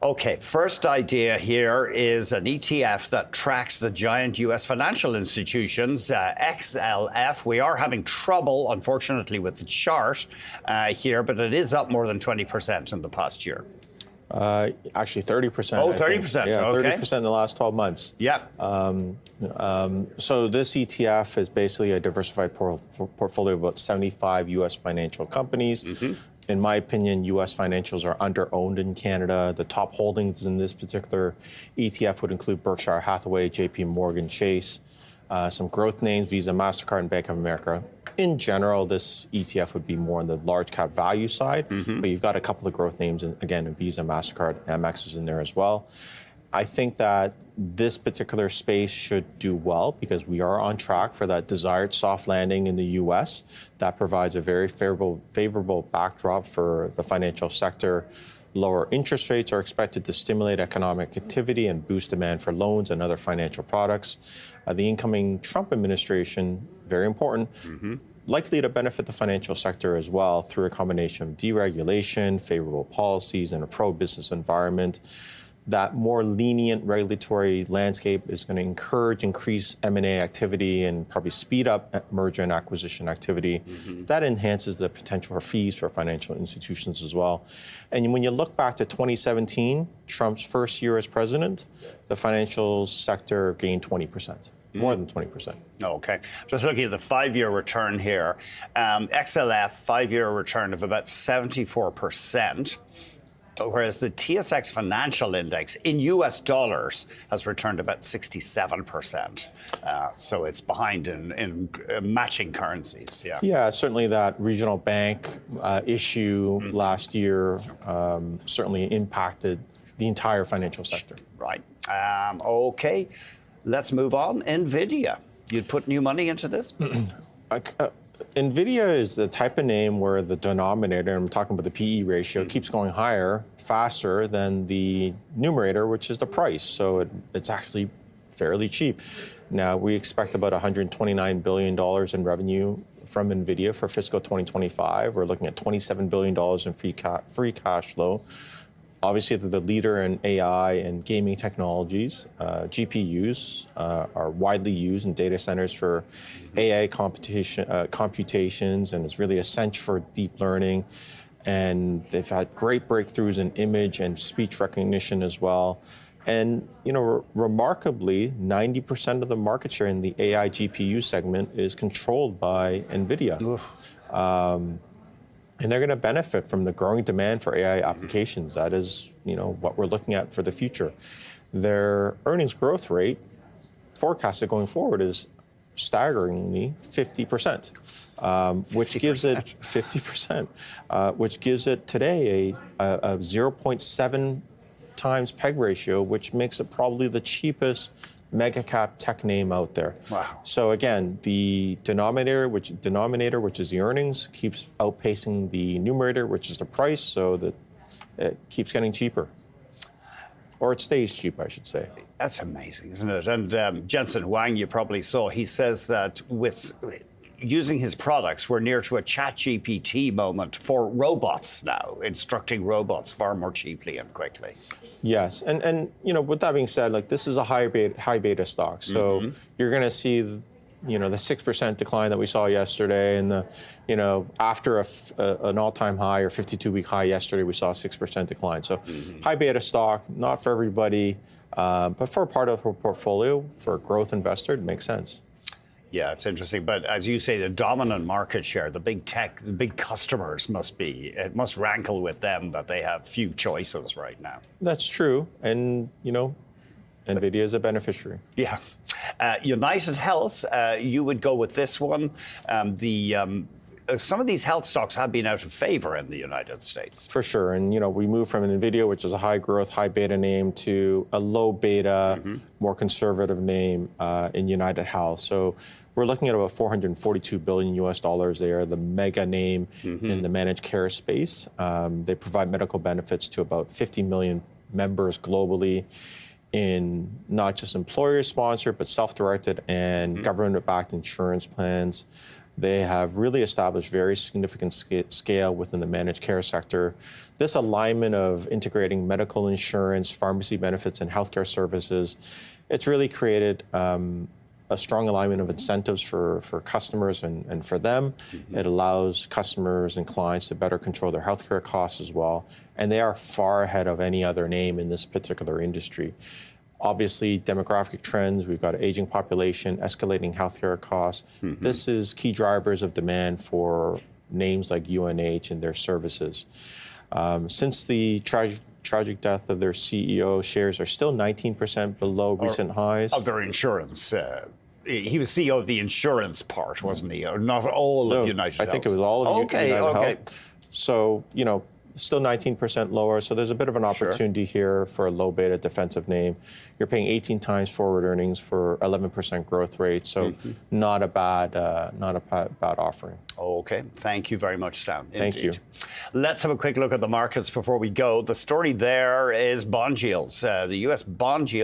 Okay, first idea here is an ETF that tracks the giant U.S. financial institutions, XLF. We are having trouble, unfortunately, with the chart here, but it is up more than 20% in the past year. Actually, 30%. Oh, 30%. Yeah, okay. 30% in the last 12 months. Yeah. So this ETF is basically a diversified portfolio of about 75 U.S. financial companies. In my opinion, U.S. financials are under-owned in Canada. The top holdings in this particular ETF would include Berkshire Hathaway, JP Morgan Chase, some growth names, Visa, MasterCard, and Bank of America. In general, this ETF would be more on the large cap value side, but you've got a couple of growth names, and again, Visa, MasterCard, Amex is in there as well. I think that this particular space should do well because we are on track for that desired soft landing in the U.S. That provides a very favorable backdrop for the financial sector. Lower interest rates are expected to stimulate economic activity and boost demand for loans and other financial products. The incoming Trump administration, very important, likely to benefit the financial sector as well through a combination of deregulation, favorable policies, and a pro-business environment. That more lenient regulatory landscape is going to encourage increased M&A activity and probably speed up merger and acquisition activity. That enhances the potential for fees for financial institutions as well. And when you look back to 2017, Trump's first year as president, the financial sector gained 20%. More than 20%. Okay. Just looking at the 5-year return here, XLF 5-year return of about 74%. Whereas the TSX Financial Index in US dollars has returned about 67%. So it's behind in matching currencies. Yeah. Yeah, certainly that regional bank issue last year certainly impacted the entire financial sector. Right. Okay. Let's move on. Nvidia. You'd put new money into this? NVIDIA is the type of name where the denominator, I'm talking about the PE ratio, keeps going higher faster than the numerator, which is the price. So it's actually fairly cheap. Now, we expect about $129 billion in revenue from NVIDIA for fiscal 2025. We're looking at $27 billion in free cash flow. Obviously, they're the leader in AI and gaming technologies. GPUs are widely used in data centers for AI computations, and it's really essential for deep learning. And they've had great breakthroughs in image and speech recognition as well. And remarkably, 90% of the market share in the AI GPU segment is controlled by NVIDIA. And they're going to benefit from the growing demand for AI applications. That is, what we're looking at for the future. Their earnings growth rate forecasted going forward is staggeringly 50%, which gives it 50%, which gives it today a 0.7 times PEG ratio, which makes it probably the cheapest mega cap tech name out there. Wow. So again, the denominator, which is the earnings, keeps outpacing the numerator, which is the price, so that it keeps getting cheaper. Or it stays cheap, I should say. That's amazing, isn't it? And Jensen Wang, you probably saw, he says that with using his products, we're near to a ChatGPT moment for robots now, instructing robots far more cheaply and quickly. Yes, and with that being said, this is a high beta stock, so you're going to see the 6% decline that we saw yesterday, and after an all-time high or 52-week high yesterday, we saw a 6% decline. So high beta stock, not for everybody, but for a part of our portfolio, for a growth investor, it makes sense. Yeah, it's interesting. But as you say, the dominant market share, the big tech, the big customers it must rankle with them that they have few choices right now. That's true. And, NVIDIA is a beneficiary. Yeah. UnitedHealth, you would go with this one. Some of these health stocks have been out of favor in the United States. For sure. And, we moved from Nvidia, which is a high growth, high beta name, to a low beta, more conservative name in UnitedHealth. So we're looking at about $442 billion US dollars. They are the mega name in the managed care space. They provide medical benefits to about 50 million members globally in not just employer-sponsored, but self-directed and government-backed insurance plans. They have really established very significant scale within the managed care sector. This alignment of integrating medical insurance, pharmacy benefits, and healthcare services, it's really created a strong alignment of incentives for customers and for them. It allows customers and clients to better control their healthcare costs as well. And they are far ahead of any other name in this particular industry. Obviously, demographic trends, we've got an aging population, escalating healthcare costs. This is key drivers of demand for names like UNH and their services. Since the tragic death of their CEO, shares are still 19% below recent highs. Of their insurance. He was CEO of the insurance part, wasn't he? Or not all of UnitedHealth? I think it was all of UnitedHealth. Okay. So, still 19% lower. So there's a bit of an opportunity here for a low beta defensive name. You're paying 18 times forward earnings for 11% growth rate. So not a bad offering. Okay. Thank you very much, Stan. Thank you. Let's have a quick look at the markets before we go. The story there is bond yields. The U.S. bond yield